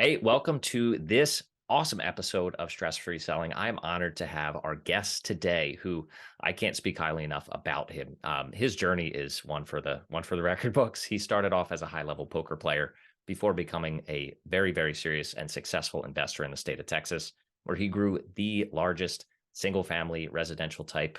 Hey, welcome to this awesome episode of Stress Free Selling. I'm honored to have our guest today, who I can't speak highly enough about him. His journey is one for the record books. He started off as a high level poker player before becoming a very, very serious and successful investor in the state of Texas, where he grew the largest single family residential type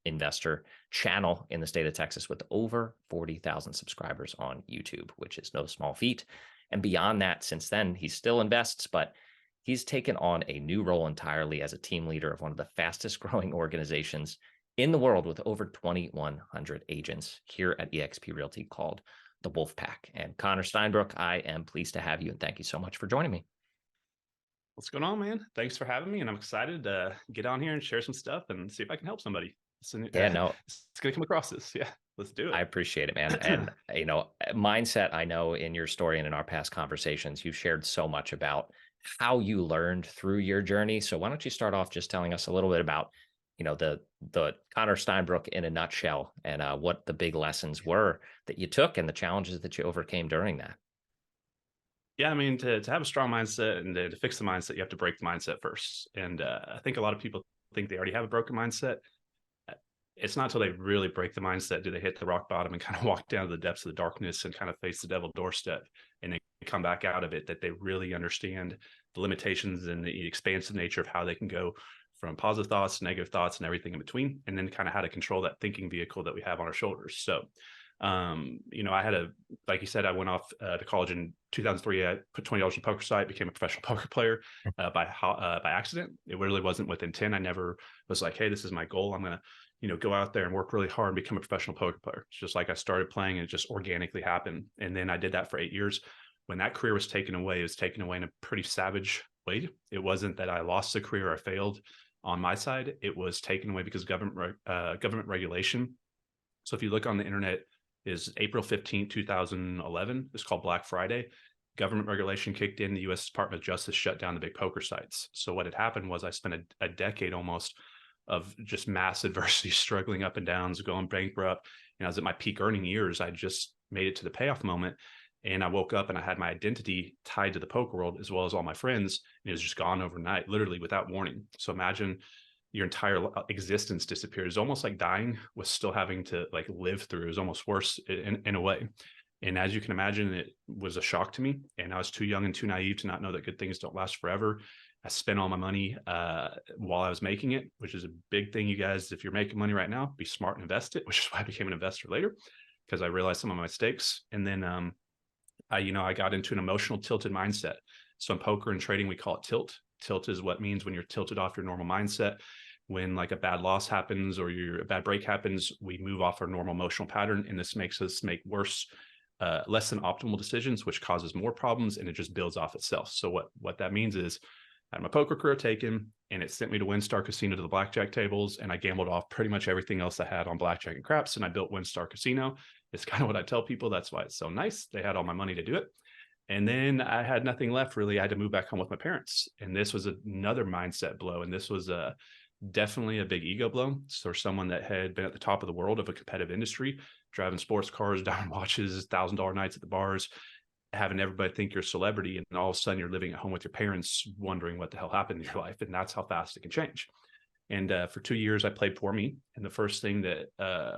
investor channel in the state of Texas with over 40,000 subscribers on YouTube, which is no small feat. And beyond that, since then, he still invests, but he's taken on a new role entirely as a team leader of one of the fastest growing organizations in the world with over 2,100 agents here at eXp Realty called the Wolf Pack. And Connor Steinbrook, I am pleased to have you and thank you so much for joining me. What's going on, man? Thanks for having me, and I'm excited to get on here and share some stuff and see if I can help somebody. So, Yeah, no, it's going to come across this. Yeah, let's do I it. appreciate it, man. And, mindset, I know in your story and in our past conversations, you've shared so much about how you learned through your journey. So why don't you start off just telling us a little bit about, the Connor Steinbrook in a nutshell and what the big lessons were that you took and the challenges that you overcame during that. Yeah, I mean, to have a strong mindset and to fix the mindset, you have to break the mindset first. And I think a lot of people think they already have a broken mindset. It's not until they really break the mindset do they hit the rock bottom and kind of walk down to the depths of the darkness and kind of face the devil doorstep and then come back out of it that they really understand the limitations and the expansive nature of how they can go from positive thoughts, negative thoughts, and everything in between, and then kind of how to control that thinking vehicle that we have on our shoulders. So, I had like you said, I went off to college in 2003. I put $20 in the poker site, became a professional poker player by accident. It really wasn't with intent. I never was like, hey, this is my goal. I'm going to go out there and work really hard and become a professional poker player. It's just like I started playing and it just organically happened. And then I did that for 8 years. When that career was taken away, it was taken away in a pretty savage way. It wasn't that I lost the career or I failed on my side. It was taken away because government regulation. So if you look on the internet, is April 15th, 2011. It's called Black Friday. Government regulation kicked in. The U.S. Department of Justice shut down the big poker sites. So what had happened was I spent a decade almost of just mass adversity, struggling up and downs, going bankrupt. And I was at my peak earning years. I just made it to the payoff moment. And I woke up and I had my identity tied to the poker world as well as all my friends. And it was just gone overnight, literally without warning. So imagine your entire existence disappeared. It's almost like dying was still having to like live through. It was almost worse in a way. And as you can imagine, it was a shock to me. And I was too young and too naive to not know that good things don't last forever. I spent all my money while I was making it, which is a big thing, you guys. If you're making money right now, be smart and invest it, which is why I became an investor later, because I realized some of my mistakes. And then I got into an emotional tilted mindset. So in poker and trading, we call it tilt. Tilt is what means when you're tilted off your normal mindset. When like a bad loss happens or a bad break happens, we move off our normal emotional pattern, and this makes us make less than optimal decisions, which causes more problems, and it just builds off itself. So what that means is I had my poker career taken, and it sent me to WinStar Casino to the blackjack tables, and I gambled off pretty much everything else I had on blackjack and craps, and I built WinStar Casino. It's kind of what I tell people. That's why it's so nice. They had all my money to do it. And then I had nothing left, really. I had to move back home with my parents. And this was another mindset blow. And this was definitely a big ego blow. So someone that had been at the top of the world of a competitive industry, driving sports cars, diamond watches, $1,000 nights at the bars, having everybody think you're a celebrity. And all of a sudden you're living at home with your parents, wondering what the hell happened in your life. And that's how fast it can change. And for 2 years, I played poor me. And the first thing that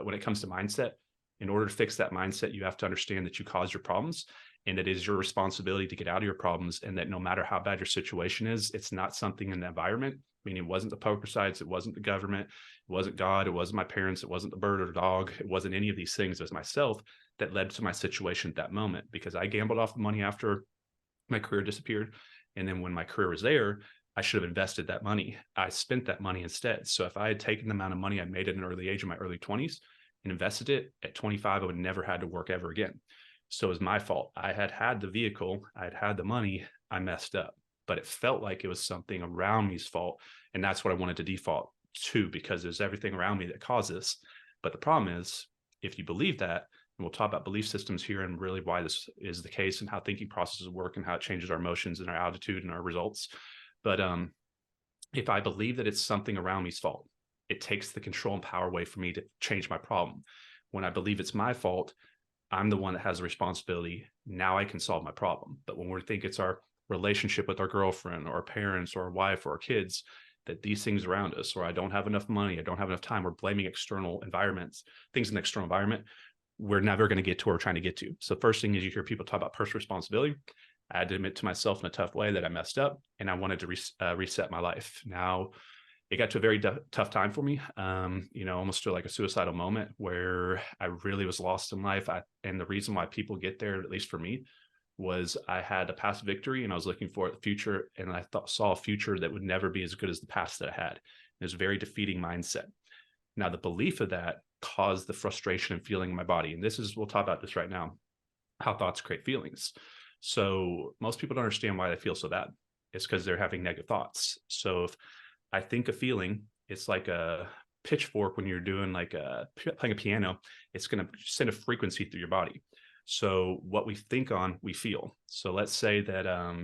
when it comes to mindset, in order to fix that mindset, you have to understand that you caused your problems and it is your responsibility to get out of your problems. And that no matter how bad your situation is, it's not something in the environment. I mean, it wasn't the poker sites. It wasn't the government. It wasn't God. It wasn't my parents. It wasn't the bird or the dog. It wasn't any of these things. It was myself that led to my situation at that moment, because I gambled off the money after my career disappeared. And then when my career was there, I should have invested that money. I spent that money instead. So if I had taken the amount of money I made at an early age in my early 20s and invested it at 25, I would never had to work ever again. So it was my fault. I had the vehicle, I had the money, I messed up, but it felt like it was something around me's fault. And that's what I wanted to default to, because there's everything around me that caused this. But the problem is, if you believe that, and we'll talk about belief systems here and really why this is the case and how thinking processes work and how it changes our emotions and our attitude and our results. But if I believe that it's something around me's fault, it takes the control and power away from me to change my problem. When I believe it's my fault, I'm the one that has the responsibility. Now I can solve my problem. But when we think it's our relationship with our girlfriend or our parents or our wife or our kids, that these things around us, or I don't have enough money, I don't have enough time, we're blaming external environments, things in the external environment, we're never going to get to where we're trying to get to. So first thing is you hear people talk about personal responsibility. I had to admit to myself in a tough way that I messed up and I wanted to reset my life. Now, it got to a very tough time for me, almost to like a suicidal moment where I really was lost in life. And the reason why people get there, at least for me, was I had a past victory and I was looking for a future, and I saw a future that would never be as good as the past that I had. It was a very defeating mindset. Now, the belief of that caused the frustration and feeling in my body. And we'll talk about this right now, how thoughts create feelings. So most people don't understand why they feel so bad. It's because they're having negative thoughts. So if I think a feeling, it's like a pitchfork when you're doing playing a piano, it's going to send a frequency through your body. So what we think on, we feel. So let's say that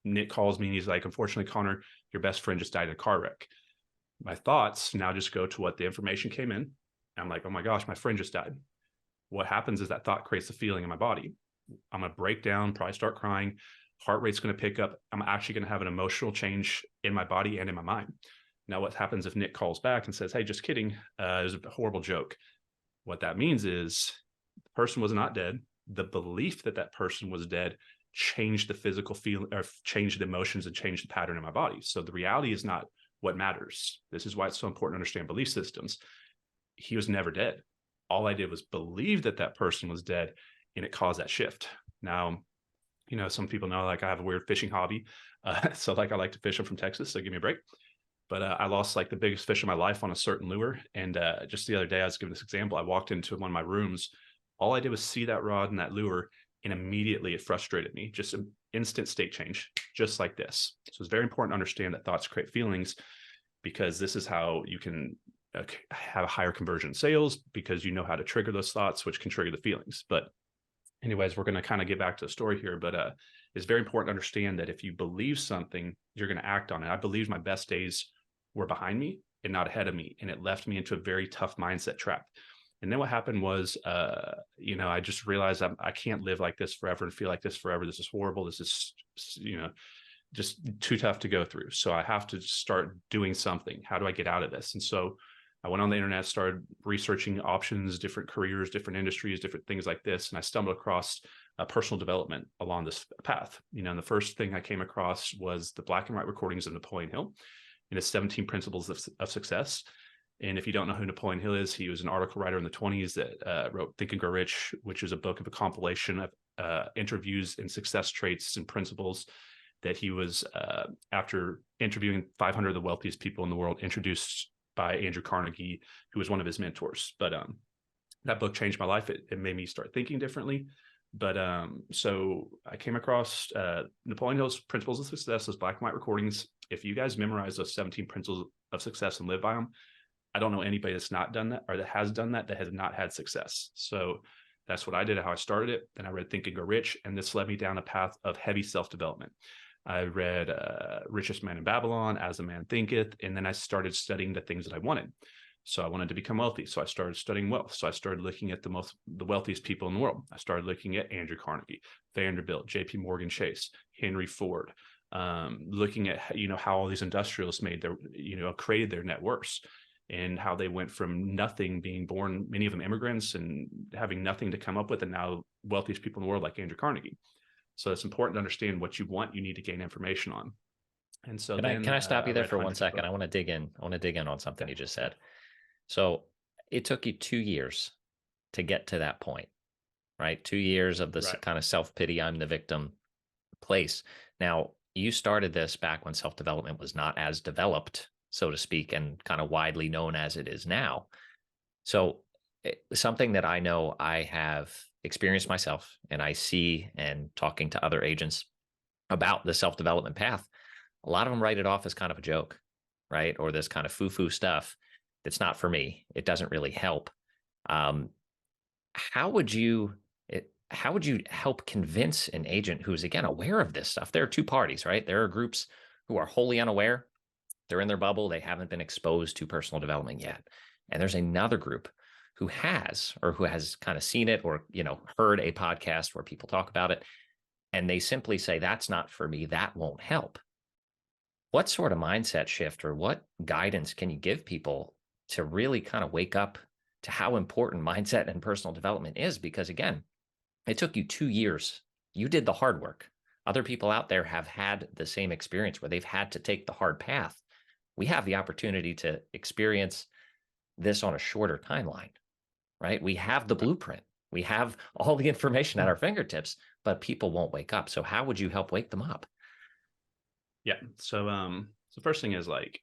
Nick calls me and he's like, unfortunately, Connor, your best friend just died in a car wreck. My thoughts now just go to what the information came in. I'm like, oh my gosh, my friend just died. What happens is that thought creates a feeling in my body. I'm going to break down, probably start crying. Heart rate's going to pick up. I'm actually going to have an emotional change in my body and in my mind. Now, what happens if Nick calls back and says, hey, just kidding, it was a horrible joke? What that means is the person was not dead. The belief that that person was dead changed the physical feeling, or changed the emotions and changed the pattern in my body. So the reality is not what matters. This is why it's so important to understand belief systems. He was never dead. All I did was believe that that person was dead, and it caused that shift. Now, some people know, like, I have a weird fishing hobby. So like I like to fish. I'm from Texas, so give me a break. But I lost like the biggest fish of my life on a certain lure. And just the other day, I was giving this example. I walked into one of my rooms. All I did was see that rod and that lure, and immediately it frustrated me. Just an instant state change, just like this. So it's very important to understand that thoughts create feelings, because this is how you can have a higher conversion in sales, because you know how to trigger those thoughts, which can trigger the feelings. But anyways, we're going to kind of get back to the story here, but it's very important to understand that if you believe something, you're going to act on it. I believe my best days were behind me and not ahead of me, and it left me into a very tough mindset trap. And then what happened was, I just realized I can't live like this forever and feel like this forever. This is horrible. This is, just too tough to go through. So I have to start doing something. How do I get out of this? And so I went on the internet, started researching options, different careers, different industries, different things like this. And I stumbled across personal development along this path. And the first thing I came across was the black and white recordings of Napoleon Hill and his 17 principles of success. And if you don't know who Napoleon Hill is, he was an article writer in the 1920s that wrote Think and Grow Rich, which is a book of a compilation of interviews and success traits and principles that he was, after interviewing 500 of the wealthiest people in the world, introduced by Andrew Carnegie, who was one of his mentors. But that book changed my life. It made me start thinking differently. But so I came across Napoleon Hill's principles of success, those black and white recordings. If you guys memorize those 17 principles of success and live by them, I don't know anybody that's not done that, or that has done that has not had success. So that's what I did, how I started it. Then I read Think and Grow Rich, and this led me down a path of heavy self-development. I read Richest Man in Babylon, As a Man Thinketh, and then I started studying the things that I wanted. So I wanted to become wealthy. So I started studying wealth. So I started looking at the wealthiest people in the world. I started looking at Andrew Carnegie, Vanderbilt, JP Morgan Chase, Henry Ford, looking at, how all these industrialists created their net worths, and how they went from nothing, being born, many of them immigrants, and having nothing to come up with, and now wealthiest people in the world like Andrew Carnegie. So it's important to understand what you want, you need to gain information on. And so can I stop you there for 1 second? Books. I want to dig in on something you just said. So it took you 2 years to get to that point, right? 2 years of this kind of self-pity, I'm the victim place. Now, you started this back when self-development was not as developed, so to speak, and kind of widely known as it is now. So something that I know I have experienced myself, and I see, and talking to other agents about the self-development path, a lot of them write it off as kind of a joke, right? Or this kind of foo-foo stuff that's not for me. It doesn't really help. How would you help convince an agent who's, again, aware of this stuff? There are two parties, right? There are groups who are wholly unaware. They're in their bubble. They haven't been exposed to personal development yet. And there's another group who has kind of seen it, or, heard a podcast where people talk about it, and they simply say, that's not for me, that won't help. What sort of mindset shift or what guidance can you give people to really kind of wake up to how important mindset and personal development is? Because again, it took you 2 years. You did the hard work. Other people out there have had the same experience where they've had to take the hard path. We have the opportunity to experience this on a shorter timeline, right? We have the blueprint. We have all the information at our fingertips, but people won't wake up. So how would you help wake them up? Yeah. So first thing is like,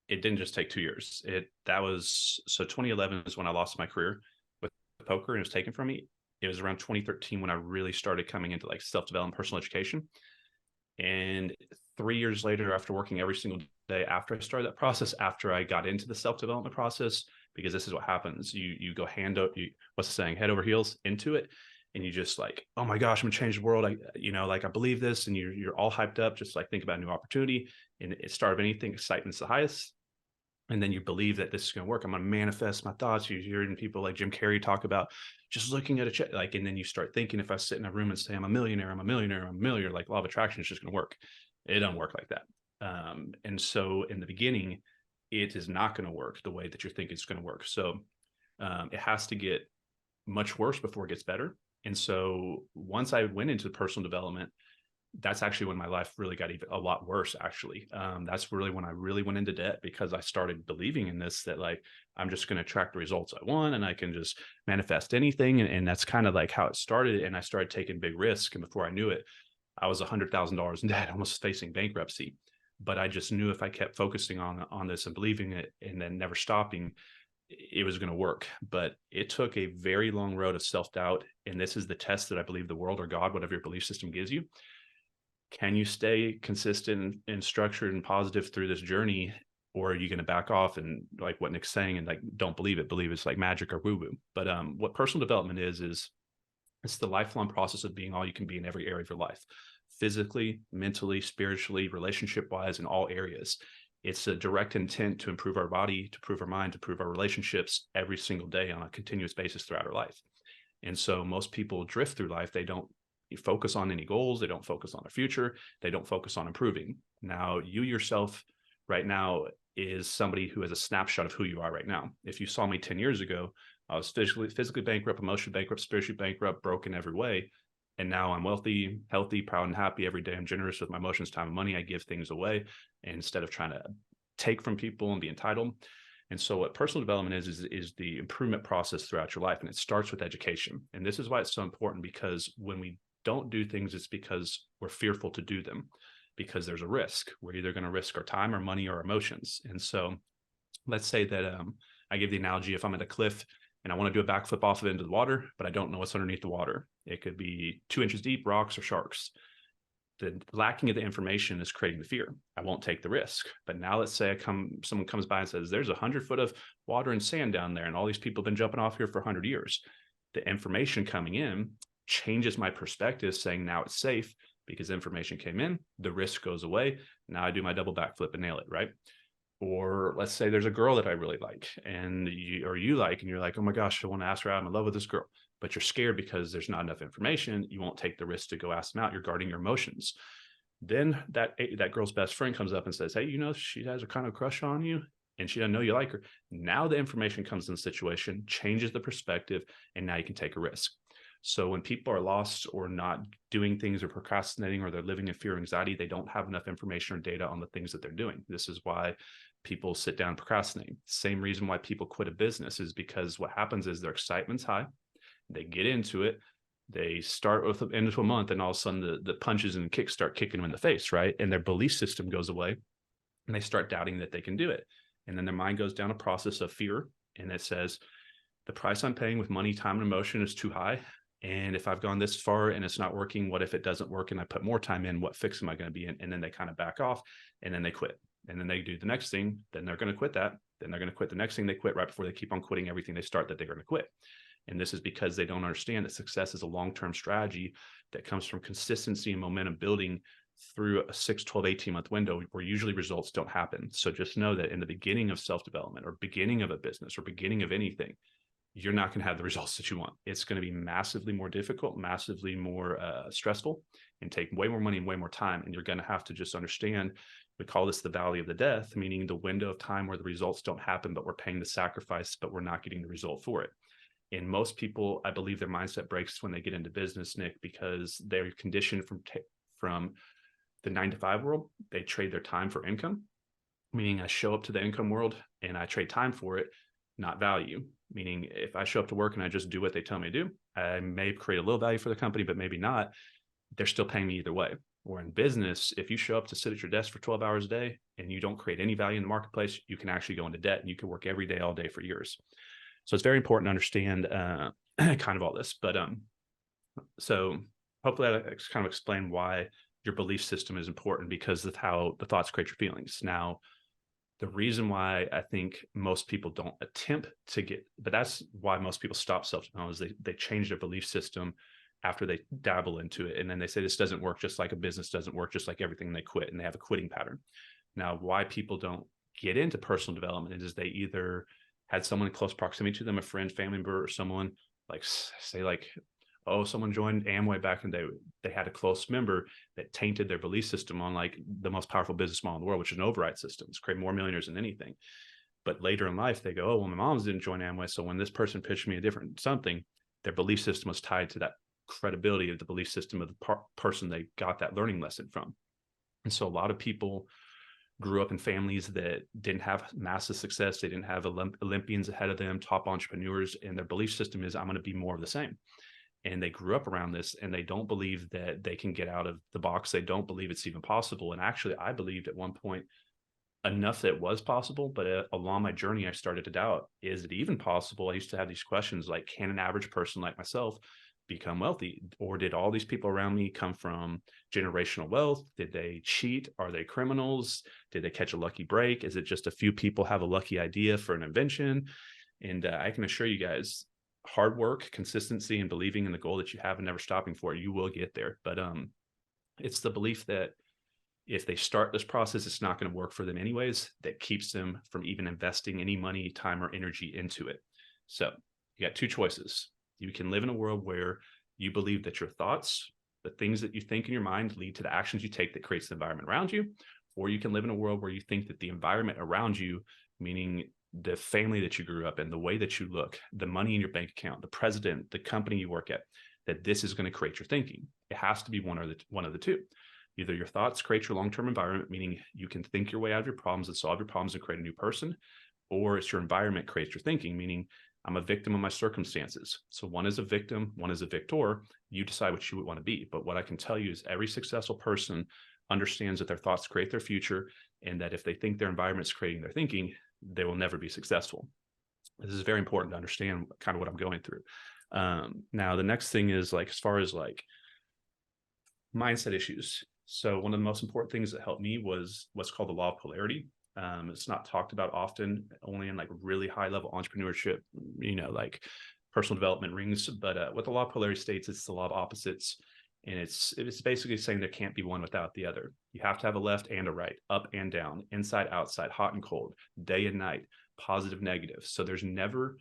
it didn't just take 2 years. 2011 is when I lost my career with poker and it was taken from me. It was around 2013 when I really started coming into like self-development, personal education. And 3 years later, after working every single day after I started that process, after I got into the self-development process, because this is what happens. You go what's the saying, head over heels into it. And you just like, oh my gosh, I'm gonna change the world. I believe this, and you're all hyped up, just like think about a new opportunity. And it start of anything, excitement's the highest. And then you believe that this is going to work. I'm going to manifest my thoughts. You're hearing people like Jim Carrey talk about just looking at a check, like, and then you start thinking, if I sit in a room and say, I'm a millionaire, I'm a millionaire, I'm a millionaire, like law of attraction is just going to work. It doesn't work like that. And so in the beginning, it is not going to work the way that you think it's going to work. So it has to get much worse before it gets better. And so once I went into personal development, that's actually when my life really got even a lot worse, actually. That's really when I really went into debt, because I started believing in this, that like, I'm just going to attract the results I want and I can just manifest anything. And that's kind of like how it started. And I started taking big risks. And before I knew it, I was $100,000 in debt, almost facing bankruptcy. But I just knew if I kept focusing on this and believing it and then never stopping, it was going to work. But it took a very long road of self-doubt. And this is the test that I believe the world or God, whatever your belief system gives you. Can you stay consistent and structured and positive through this journey? Or are you going to back off and like what Nick's saying and like, don't believe it's like magic or woo woo. But what personal development is it's the lifelong process of being all you can be in every area of your life, physically, mentally, spiritually, relationship wise, in all areas. It's a direct intent to improve our body, to improve our mind, to improve our relationships every single day on a continuous basis throughout our life. And so most people drift through life. They don't focus on any goals. They don't focus on their future. They don't focus on improving. Now, you yourself right now is somebody who has a snapshot of who you are right now. If you saw me 10 years ago, I was physically bankrupt, emotionally bankrupt, spiritually bankrupt, broken every way. And now I'm wealthy, healthy, proud, and happy every day. I'm generous with my emotions, time, and money. I give things away instead of trying to take from people and be entitled. And so what personal development is the improvement process throughout your life. And it starts with education. And this is why it's so important, because when we don't do things, it's because we're fearful to do them, because there's a risk. We're either going to risk our time or money or emotions. And so let's say that I give the analogy, if I'm at a cliff and I want to do a backflip off of it into the water, but I don't know what's underneath the water. It could be 2 inches deep, rocks or sharks. The lacking of the information is creating the fear. I won't take the risk. But now let's say someone comes by and says, there's 100 foot of water and sand down there, and all these people have been jumping off here for 100 years. The information coming in changes my perspective, saying now it's safe because information came in, the risk goes away. Now I do my double backflip and nail it, right? Or let's say there's a girl that I really like and you like, and you're like, oh my gosh, I want to ask her out. I'm in love with this girl, but you're scared because there's not enough information. You won't take the risk to go ask them out. You're guarding your emotions. Then that girl's best friend comes up and says, hey, she has a kind of crush on you and she doesn't know you like her. Now the information comes in the situation, changes the perspective, and now you can take a risk. So when people are lost or not doing things or procrastinating, or they're living in fear or anxiety, they don't have enough information or data on the things that they're doing. This is why people sit down and procrastinate. Same reason why people quit a business is because what happens is their excitement's high. They get into it. They start with into a month, and all of a sudden the punches and kicks start kicking them in the face, right? And their belief system goes away and they start doubting that they can do it. And then their mind goes down a process of fear, and it says, the price I'm paying with money, time, and emotion is too high. And if I've gone this far and it's not working, what if it doesn't work and I put more time in? What fix am I going to be in? And then they kind of back off, and then they quit. And then they do the next thing. Then they're going to quit that. Then they're going to quit the next thing they quit right before they keep on quitting everything they start that they're going to quit. And this is because they don't understand that success is a long-term strategy that comes from consistency and momentum building through a 6, 12, 18-month window, where usually results don't happen. So just know that in the beginning of self-development or beginning of a business or beginning of anything, you're not going to have the results that you want. It's going to be massively more difficult, massively more stressful, and take way more money and way more time. And you're going to have to just understand, we call this the valley of the death, meaning the window of time where the results don't happen, but we're paying the sacrifice, but we're not getting the result for it. And most people, I believe their mindset breaks when they get into business, Nick, because they're conditioned from the 9-to-5 world. They trade their time for income, meaning I show up to the income world and I trade time for it, not value. Meaning if I show up to work and I just do what they tell me to do, I may create a little value for the company, but maybe not. They're still paying me either way. Or in business, if you show up to sit at your desk for 12 hours a day and you don't create any value in the marketplace, you can actually go into debt and you can work every day, all day for years. So it's very important to understand kind of all this. But so hopefully I kind of explain why your belief system is important, because of how the thoughts create your feelings. Now, the reason why I think most people don't attempt to but that's why most people stop self-denial, is they change their belief system after they dabble into it. And then they say, this doesn't work, just like a business doesn't work, just like everything, and they quit, and they have a quitting pattern. Now, why people don't get into personal development is they either had someone in close proximity to them, a friend, family member, or someone like, say like, oh, someone joined Amway back in the day. They had a close member that tainted their belief system on like the most powerful business model in the world, which is an override system. It's create more millionaires than anything. But later in life, they go, oh, well, my mom's didn't join Amway. So when this person pitched me a different something, their belief system was tied to that credibility of the belief system of the person they got that learning lesson from. And so a lot of people grew up in families that didn't have massive success. They didn't have Olympians ahead of them, top entrepreneurs, and their belief system is, I'm going to be more of the same. And they grew up around this, and they don't believe that they can get out of the box. They don't believe it's even possible. And actually, I believed at one point enough that it was possible, but along my journey, I started to doubt, is it even possible? I used to have these questions like, can an average person like myself become wealthy? Or did all these people around me come from generational wealth? Did they cheat? Are they criminals? Did they catch a lucky break? Is it just a few people have a lucky idea for an invention? And I can assure you guys, hard work, consistency, and believing in the goal that you have and never stopping for it, you will get there. But it's the belief that if they start this process, it's not going to work for them anyways, that keeps them from even investing any money, time, or energy into it. So you got two choices. You can live in a world where you believe that your thoughts, the things that you think in your mind, lead to the actions you take that creates the environment around you. Or you can live in a world where you think that the environment around you, meaning the family that you grew up in, the way that you look, the money in your bank account, the president, the company you work at, that this is going to create your thinking. It has to be one of the two. Either your thoughts create your long-term environment, meaning you can think your way out of your problems and solve your problems and create a new person, or it's your environment creates your thinking, meaning I'm a victim of my circumstances. So one is a victim, one is a victor. You decide what you would want to be. But what I can tell you is every successful person understands that their thoughts create their future, and that if they think their environment is creating their thinking, they will never be successful. This is very important to understand kind of what I'm going through. Now, the next thing is like, as far as like mindset issues. So one of the most important things that helped me was what's called the law of polarity. It's not talked about often, only in like really high level entrepreneurship, like personal development rings. But what the law of polarity states, it's the law of opposites. And it's basically saying there can't be one without the other. You have to have a left and a right, up and down, inside, outside, hot and cold, day and night, positive, negative. So there's never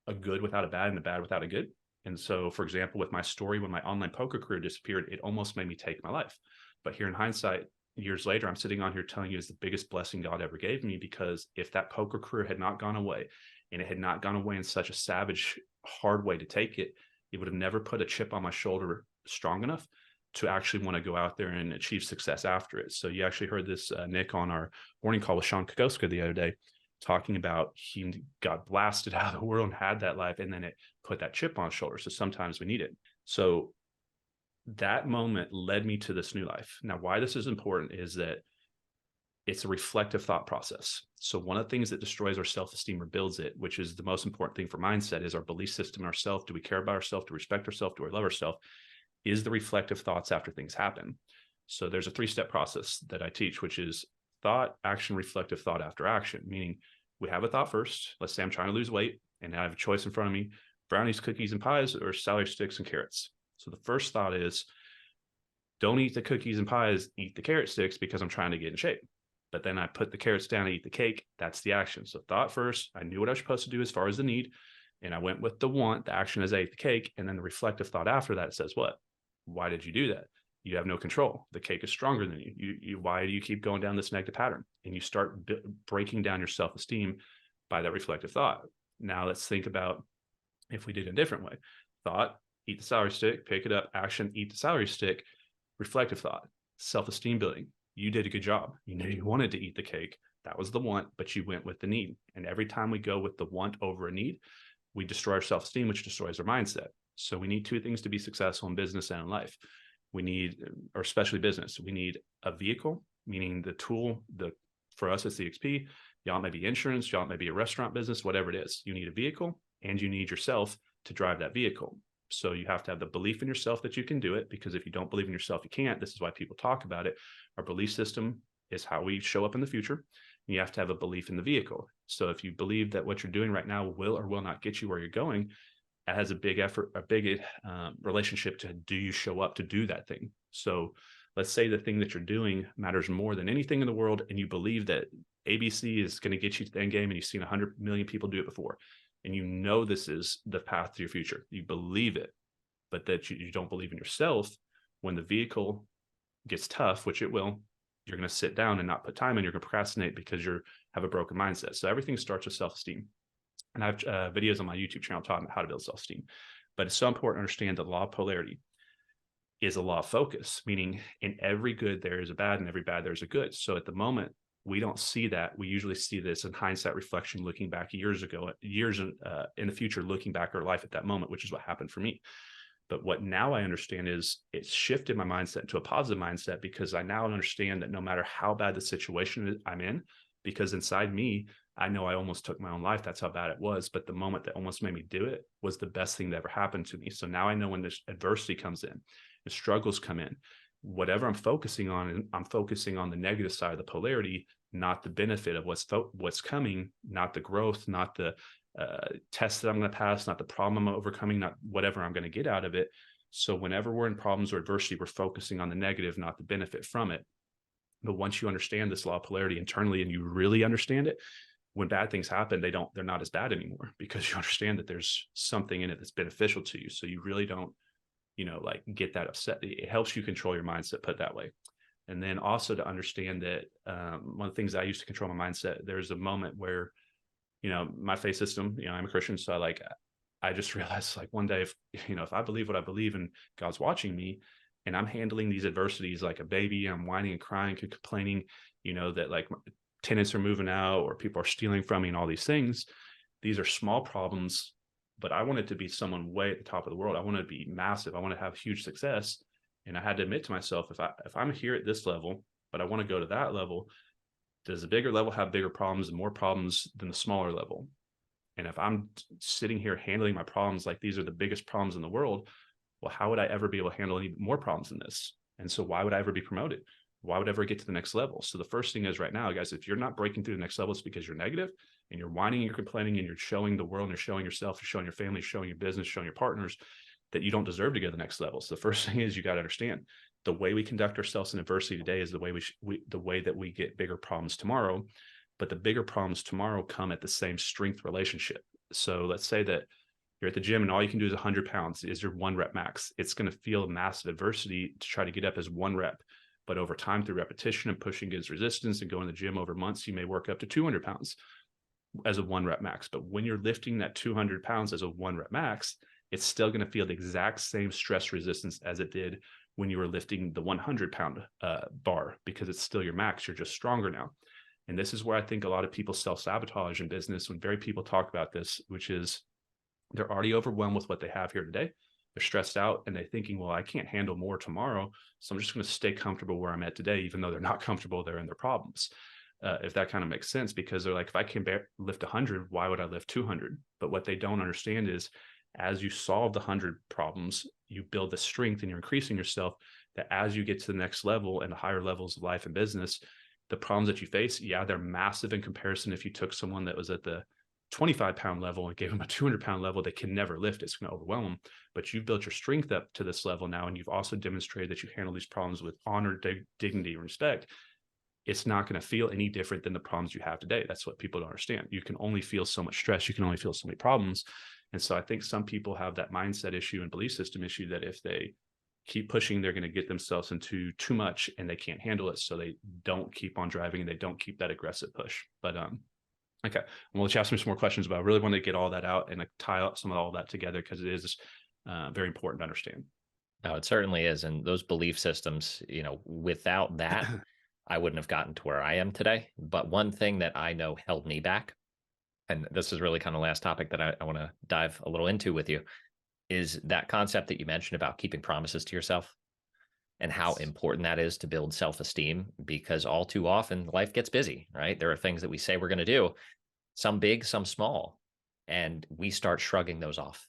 a good without a bad and a bad without a good. And so, for example, with my story, when my online poker career disappeared, it almost made me take my life. But here in hindsight, years later, I'm sitting on here telling you it's the biggest blessing God ever gave me, because if that poker career had not gone away, and it had not gone away in such a savage, hard way to take it, it would have never put a chip on my shoulder strong enough to actually want to go out there and achieve success after it. So you actually heard this, Nick, on our morning call with Sean Kokoska the other day, talking about he got blasted out of the world and had that life, and then it put that chip on his shoulder. So sometimes we need it. So that moment led me to this new life. Now, why this is important is that it's a reflective thought process. So one of the things that destroys our self-esteem or builds it, which is the most important thing for mindset, is our belief system in ourselves. Do we care about ourselves? Do we respect ourselves? Do we love ourselves? Is the reflective thoughts after things happen. So there's a 3-step process that I teach, which is thought, action, reflective thought after action, meaning we have a thought first. Let's say I'm trying to lose weight and I have a choice in front of me, brownies, cookies, and pies, or celery sticks and carrots. So the first thought is, don't eat the cookies and pies, eat the carrot sticks because I'm trying to get in shape. But then I put the carrots down and eat the cake. That's the action. So thought first, I knew what I was supposed to do as far as the need. And I went with the want, the action is I ate the cake. And then the reflective thought after that says, what? Why did you do that? You have no control. The cake is stronger than you. Why do you keep going down this negative pattern? And you start breaking down your self-esteem by that reflective thought. Now let's think about if we did it a different way. Thought, eat the celery stick, pick it up, action, eat the celery stick. Reflective thought, self-esteem building. You did a good job. You know you wanted to eat the cake. That was the want, but you went with the need. And every time we go with the want over a need, we destroy our self-esteem, which destroys our mindset. So we need two things to be successful in business and in life. We need, or especially business, we need a vehicle, meaning the tool, for us, it's the XP. Y'all may be insurance, y'all may be a restaurant business, whatever it is. You need a vehicle and you need yourself to drive that vehicle. So you have to have the belief in yourself that you can do it, because if you don't believe in yourself, you can't. This is why people talk about it. Our belief system is how we show up in the future. And you have to have a belief in the vehicle. So if you believe that what you're doing right now will or will not get you where you're going, it has a big effort, a big relationship to, do you show up to do that thing? So let's say the thing that you're doing matters more than anything in the world, and you believe that ABC is going to get you to the end game, and you've seen 100 million people do it before, and you know this is the path to your future. You believe it, but that you don't believe in yourself. When the vehicle gets tough, which it will, you're going to sit down and not put time in. You're going to procrastinate because you have a broken mindset. So everything starts with self-esteem. And I have videos on my YouTube channel talking about how to build self-esteem. But it's so important to understand that the law of polarity is a law of focus, meaning in every good there is a bad, and every bad there's a good. So at the moment, we don't see that. We usually see this in hindsight reflection, looking back years ago, years in the future, looking back at our life at that moment, which is what happened for me. But what now I understand is it's shifted my mindset into a positive mindset, because I now understand that no matter how bad the situation I'm in, because inside me, I know I almost took my own life. That's how bad it was. But the moment that almost made me do it was the best thing that ever happened to me. So now I know when this adversity comes in, the struggles come in, whatever I'm focusing on, I'm focusing on the negative side of the polarity, not the benefit of what's coming, not the growth, not the test that I'm going to pass, not the problem I'm overcoming, not whatever I'm going to get out of it. So whenever we're in problems or adversity, we're focusing on the negative, not the benefit from it. But once you understand this law of polarity internally, and you really understand it, when bad things happen, they're not as bad anymore, because you understand that there's something in it that's beneficial to you. So you really don't, like get that upset. It helps you control your mindset, put it that way. And then also to understand that one of the things I used to control my mindset, there's a moment where, my faith system, I'm a Christian. So I just realized, like, one day, if I believe what I believe and God's watching me, and I'm handling these adversities like a baby, I'm whining and crying and complaining, that like tenants are moving out or people are stealing from me and all these things. These are small problems, but I wanted to be someone way at the top of the world. I want to be massive. I want to have huge success. And I had to admit to myself, if I'm here at this level, but I want to go to that level, does the bigger level have bigger problems and more problems than the smaller level? And if I'm sitting here handling my problems like these are the biggest problems in the world, well, how would I ever be able to handle any more problems than this? And so why would I ever be promoted? Why would I ever get to the next level? So the first thing is, right now, guys, if you're not breaking through the next level, it's because you're negative and you're whining and you're complaining and you're showing the world and you're showing yourself, you're showing your family, showing your business, showing your partners that you don't deserve to go to the next level. So the first thing is, you got to understand the way we conduct ourselves in adversity today is the way that we get bigger problems tomorrow. But the bigger problems tomorrow come at the same strength relationship. So let's say that you're at the gym and all you can do is 100 pounds is your 1 rep max. It's going to feel massive adversity to try to get up as 1 rep. But over time, through repetition and pushing against resistance and going to the gym over months, you may work up to 200 pounds as a 1 rep max. But when you're lifting that 200 pounds as a 1 rep max, it's still going to feel the exact same stress resistance as it did when you were lifting the 100-pound bar, because it's still your max. You're just stronger now. And this is where I think a lot of people self-sabotage in business when very people talk about this, which is they're already overwhelmed with what they have here today. They're stressed out and they're thinking, well, I can't handle more tomorrow, so I'm just going to stay comfortable where I'm at today, even though they're not comfortable, they're in their problems. If that kind of makes sense, because they're like, if I can lift 100, why would I lift 200? But what they don't understand is, as you solve the 100 problems, you build the strength and you're increasing yourself, that as you get to the next level and the higher levels of life and business, the problems that you face, yeah, they're massive in comparison. If you took someone that was at the 25-pound level and gave them a 200-pound level, they can never lift. It's going to overwhelm them. But you've built your strength up to this level now, and you've also demonstrated that you handle these problems with honor, dignity, and respect. It's not going to feel any different than the problems you have today. That's what people don't understand. You can only feel so much stress. You can only feel so many problems. And so I think some people have that mindset issue and belief system issue that if they keep pushing, they're going to get themselves into too much and they can't handle it. So they don't keep on driving and they don't keep that aggressive push. But okay, well, let's ask me some more questions, but I really want to get all that out and tie up some of all that together because it is very important to understand. No, it certainly is. And those belief systems, without that, I wouldn't have gotten to where I am today. But one thing that I know held me back, and this is really kind of last topic that I want to dive a little into with you, is that concept that you mentioned about keeping promises to yourself and how Yes. important that is to build self-esteem, because all too often life gets busy, right? There are things that we say we're going to do, some big, some small, and we start shrugging those off.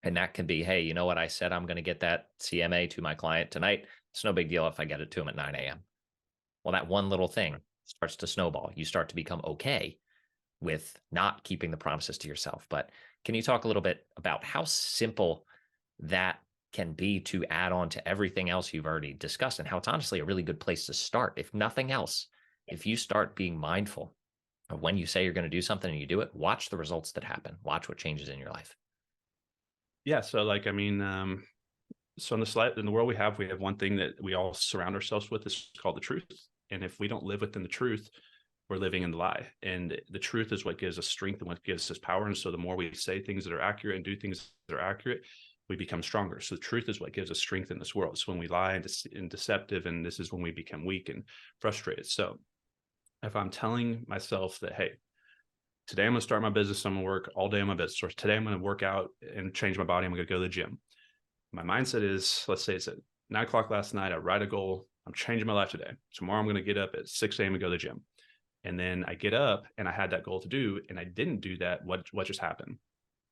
And that can be, hey, you know what? I said I'm going to get that CMA to my client tonight. It's no big deal if I get it to him at 9 a.m. Well, that one little thing starts to snowball. You start to become okay with not keeping the promises to yourself. But can you talk a little bit about how simple that can be to add on to everything else you've already discussed, and how it's honestly a really good place to start? If nothing else, if you start being mindful of when you say you're going to do something and you do it, watch the results that happen. Watch what changes in your life. Yeah. So like, I mean, so in the world we have one thing that we all surround ourselves with is called the truth. And if we don't live within the truth, we're living in the lie. And the truth is what gives us strength and what gives us power. And so the more we say things that are accurate and do things that are accurate, we become stronger. So the truth is what gives us strength in this world. It's when we lie and deceptive, and this is when we become weak and frustrated. So if I'm telling myself that, hey, today I'm going to start my business, I'm going to work all day on my business, or today I'm going to work out and change my body, I'm going to go to the gym. My mindset is, let's say it's at 9 o'clock last night, I write a goal, I'm changing my life today. Tomorrow I'm going to get up at 6 a.m. and go to the gym. And then I get up and I had that goal to do, and I didn't do that. What just happened?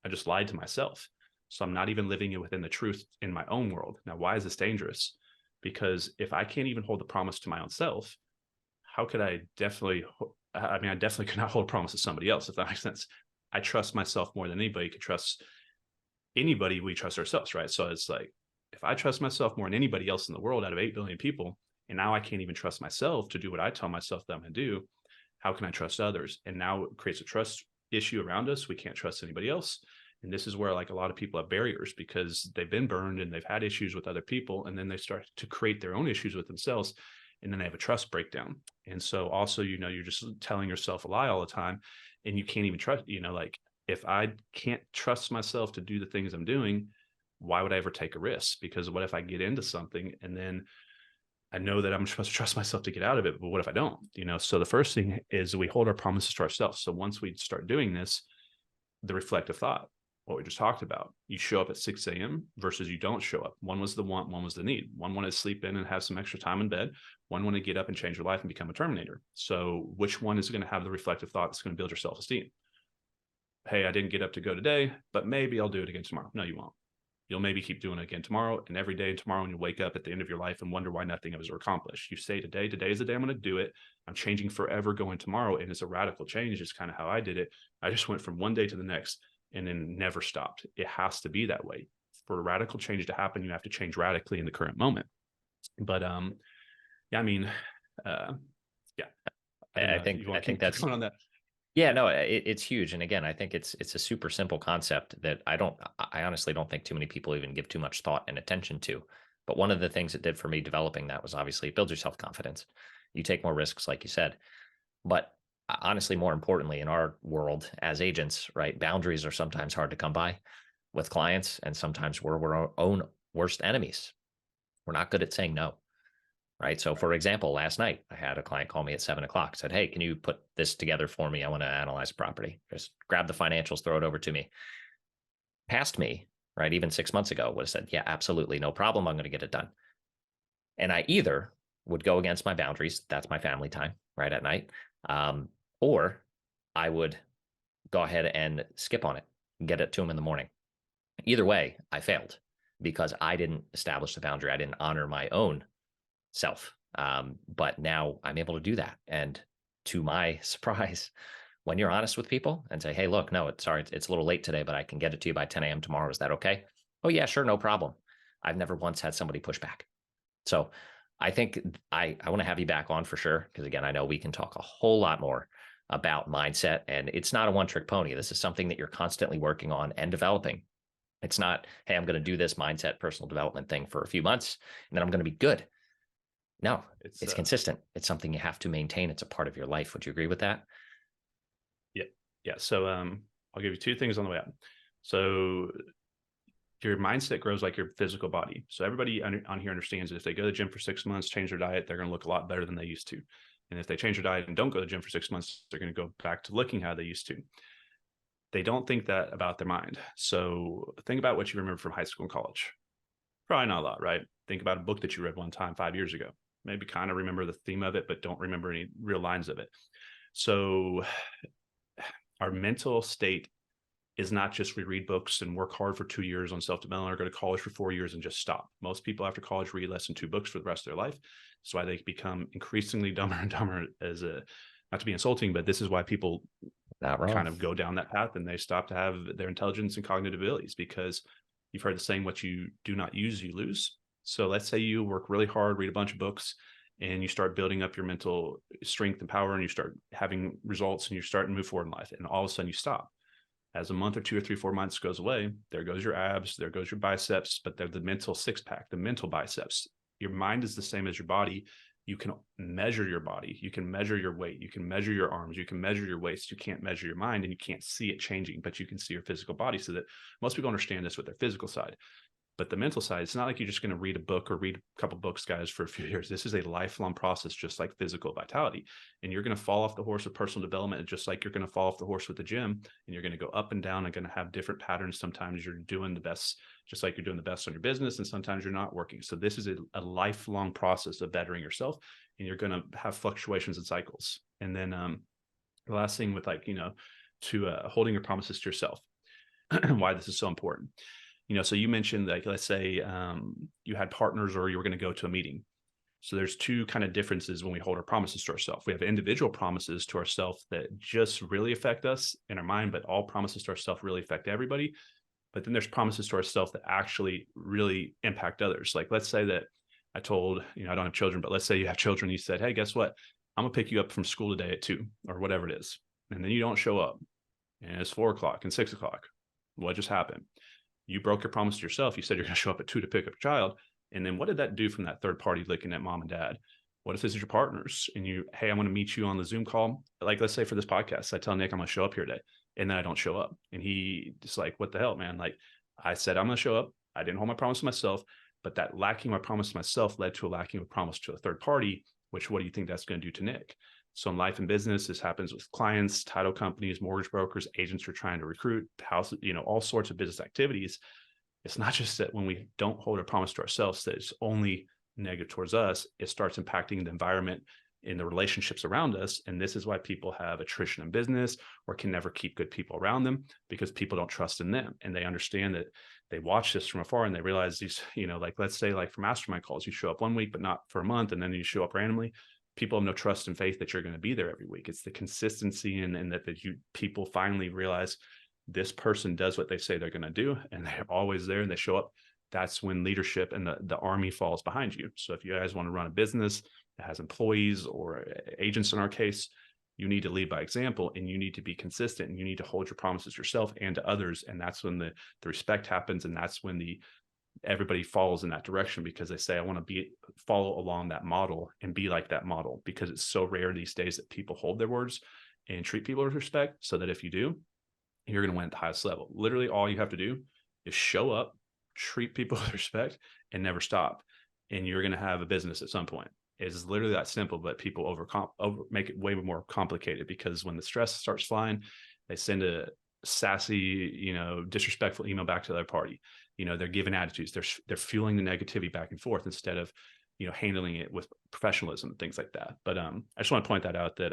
I just lied to myself. So I'm not even living it within the truth in my own world. Now, why is this dangerous? Because if I can't even hold the promise to my own self, how could I definitely, I definitely could not hold a promise to somebody else, if that makes sense. I trust myself more than anybody could trust anybody. We trust ourselves, right? So it's like, if I trust myself more than anybody else in the world out of 8 billion people, and now I can't even trust myself to do what I tell myself that I'm going to do, how can I trust others? And now it creates a trust issue around us. We can't trust anybody else. And this is where like a lot of people have barriers because they've been burned and they've had issues with other people. And then they start to create their own issues with themselves. And then they have a trust breakdown. And so also, you're just telling yourself a lie all the time and you can't even trust, like if I can't trust myself to do the things I'm doing, why would I ever take a risk? Because what if I get into something and then I know that I'm supposed to trust myself to get out of it, but what if I don't? So the first thing is we hold our promises to ourselves. So once we start doing this, the reflective thought, what we just talked about, you show up at 6 a.m. versus you don't show up. One was the want, one was the need. One wanted to sleep in and have some extra time in bed. One wanted to get up and change your life and become a Terminator. So which one is going to have the reflective thought that's going to build your self-esteem? Hey, I didn't get up to go today, but maybe I'll do it again tomorrow. No, you won't. You'll maybe keep doing it again tomorrow and every day tomorrow, and you'll wake up at the end of your life and wonder why nothing was accomplished. You say today is the day I'm going to do it. I'm changing forever going tomorrow. And it's a radical change. It's kind of how I did it. I just went from one day to the next and then never stopped. It has to be that way. For a radical change to happen, you have to change radically in the current moment. But yeah, yeah. I don't I know. think You want I to think keep that's going on that? Yeah, no, it's huge. And again, I think it's a super simple concept that I honestly don't think too many people even give too much thought and attention to. But one of the things it did for me developing that was obviously build your self-confidence. You take more risks, like you said. But honestly, more importantly, in our world as agents, right, boundaries are sometimes hard to come by with clients, and sometimes we're our own worst enemies. We're not good at saying no. Right. So, for example, last night I had a client call me at 7 o'clock, said, "Hey, can you put this together for me? I want to analyze a property. Just grab the financials, throw it over to me." Past me, right? Even 6 months ago would have said, "Yeah, absolutely. No problem. I'm going to get it done." And I either would go against my boundaries. That's my family time, right? At night. Or I would go ahead and skip on it and get it to him in the morning. Either way, I failed because I didn't establish the boundary. I didn't honor my own self. But now I'm able to do that. And to my surprise, when you're honest with people and say, "Hey, look, no, it's a little late today, but I can get it to you by 10 a.m. tomorrow. Is that okay?" "Oh, yeah, sure, no problem." I've never once had somebody push back. So I think I want to have you back on for sure. Because again, I know we can talk a whole lot more about mindset. And it's not a one-trick pony. This is something that you're constantly working on and developing. It's not, hey, I'm going to do this mindset personal development thing for a few months and then I'm going to be good. No, It's it's consistent. It's something you have to maintain. It's a part of your life. Would you agree with that? yeah, yeah. So I'll give you two things on the way out. So your mindset grows like your physical body. So everybody on here understands that if they go to the gym for 6 months, change their diet, they're going to look a lot better than they used to. And if they change their diet and don't go to the gym for 6 months, they're going to go back to looking how they used to. They don't think that about their mind. So think about what you remember from high school and college. Probably not a lot, right? Think about a book that you read one time 5 years ago. Maybe kind of remember the theme of it, but don't remember any real lines of it. So our mental state is not just we read books and work hard for 2 years on self-development or go to college for 4 years and just stop. Most people after college read less than 2 books for the rest of their life. That's why they become increasingly dumber and dumber not to be insulting, but this is why people kind of go down that path and they stop to have their intelligence and cognitive abilities, because you've heard the saying, what you do not use, you lose. So let's say you work really hard, read a bunch of books, and you start building up your mental strength and power, and you start having results, and you start to move forward in life, and all of a sudden you stop. As a month or 2 or 3, 4 months goes away, there goes your abs, there goes your biceps, but they're the mental six-pack, the mental biceps. Your mind is the same as your body. You can measure your body. You can measure your weight. You can measure your arms. You can measure your waist. You can't measure your mind, and you can't see it changing, but you can see your physical body. So that most people understand this with their physical side. But the mental side, it's not like you're just going to read a book or read a couple books, guys, for a few years. This is a lifelong process, just like physical vitality. And you're going to fall off the horse with personal development, just like you're going to fall off the horse with the gym. And you're going to go up and down and going to have different patterns. Sometimes you're doing the best, just like you're doing the best on your business. And sometimes you're not working. So this is a lifelong process of bettering yourself. And you're going to have fluctuations and cycles. And then the last thing with holding your promises to yourself, why this is so important. So you mentioned, like, let's say you had partners or you were going to go to a meeting. So there's two kind of differences when we hold our promises to ourselves. We have individual promises to ourselves that just really affect us in our mind, but all promises to ourselves really affect everybody. But then there's promises to ourselves that actually really impact others. Like, let's say that I told, I don't have children, but let's say you have children. You said, hey, guess what? I'm gonna pick you up from school today at 2 or whatever it is. And then you don't show up and it's 4 o'clock and 6 o'clock. What just happened? You broke your promise to yourself. You said you're going to show up at 2 to pick up your child. And then what did that do from that third party looking at mom and dad? What if this is your partners and hey, I'm going to meet you on the Zoom call. Like, let's say for this podcast, I tell Nick I'm going to show up here today, and then I don't show up. And he just like, what the hell, man? Like, I said, I'm going to show up. I didn't hold my promise to myself, but that lacking my promise to myself led to a lacking of promise to a third party, which what do you think that's going to do to Nick? So in life and business, this happens with clients, title companies, mortgage brokers, agents are trying to recruit, houses, all sorts of business activities. It's not just that when we don't hold a promise to ourselves that it's only negative towards us, it starts impacting the environment in the relationships around us. And this is why people have attrition in business or can never keep good people around them, because people don't trust in them. And they understand that they watch this from afar and they realize these, like, let's say like for Mastermind Calls, you show up one week, but not for a month. And then you show up randomly. People have no trust and faith that you're going to be there every week. It's the consistency and that people finally realize this person does what they say they're going to do, and they're always there and they show up. That's when leadership and the army falls behind you. So if you guys want to run a business that has employees or agents in our case, you need to lead by example, and you need to be consistent, and you need to hold your promises yourself and to others. And that's when the respect happens. And that's when everybody follows in that direction, because they say, I want to follow along that model and be like that model, because it's so rare these days that people hold their words and treat people with respect, so that if you do, you're going to win at the highest level. Literally all you have to do is show up, treat people with respect, and never stop. And you're going to have a business at some point. It's literally that simple, but people make it way more complicated, because when the stress starts flying, they send a sassy, disrespectful email back to their party. They're giving attitudes. They're fueling the negativity back and forth instead of, handling it with professionalism and things like that. But I just want to point that out, that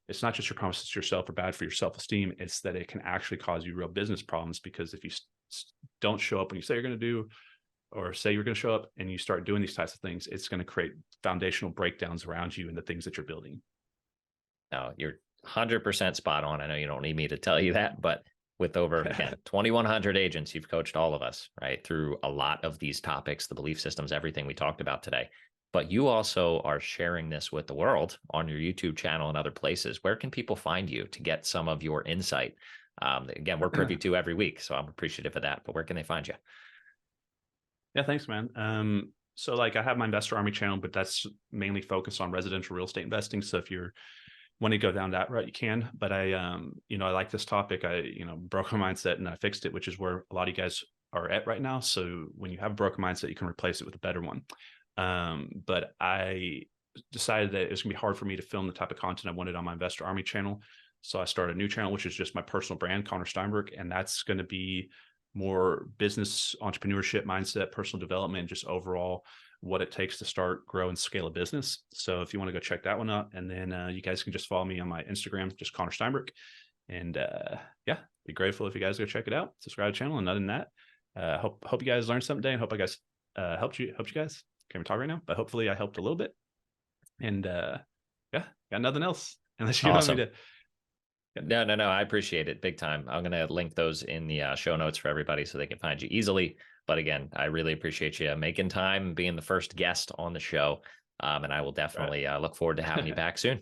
it's not just your promises to yourself are bad for your self-esteem. It's that it can actually cause you real business problems, because if you don't show up when you say you're going to do, or say you're going to show up and you start doing these types of things, it's going to create foundational breakdowns around you and the things that you're building. No, you're 100% spot on. I know you don't need me to tell you that, but with over 2,100 agents, you've coached all of us, right, through a lot of these topics, the belief systems, everything we talked about today. but you also are sharing this with the world on your YouTube channel and other places. Where can people find you to get some of your insight? Again, we're privy to every week, so I'm appreciative of that. But where can they find you? Yeah, thanks, man. So like I have my Investor Army channel, but that's mainly focused on residential real estate investing. So if you're want to go down that route, you can. But I like this topic. I broke my mindset and I fixed it, which is where a lot of you guys are at right now. So when you have a broken mindset, you can replace it with a better one. But I decided that it was gonna be hard for me to film the type of content I wanted on my Investor Army channel. So I started a new channel, which is just my personal brand, Connor Steinbrook, and that's going to be more business entrepreneurship mindset, personal development, just overall what it takes to start, grow, and scale a business. So if you want to go check that one out, and then you guys can just follow me on my Instagram, just Connor Steinbrook. And yeah, be grateful if you guys go check it out, subscribe to the channel. And other than that, hope you guys learned something today, and hope I guys helped you guys. Can't even talk right now, but hopefully I helped a little bit. And yeah, got nothing else unless you want me to. No. I appreciate it big time. I'm going to link those in the show notes for everybody so they can find you easily. But again, I really appreciate you making time, being the first guest on the show. And I will definitely look forward to having you back soon.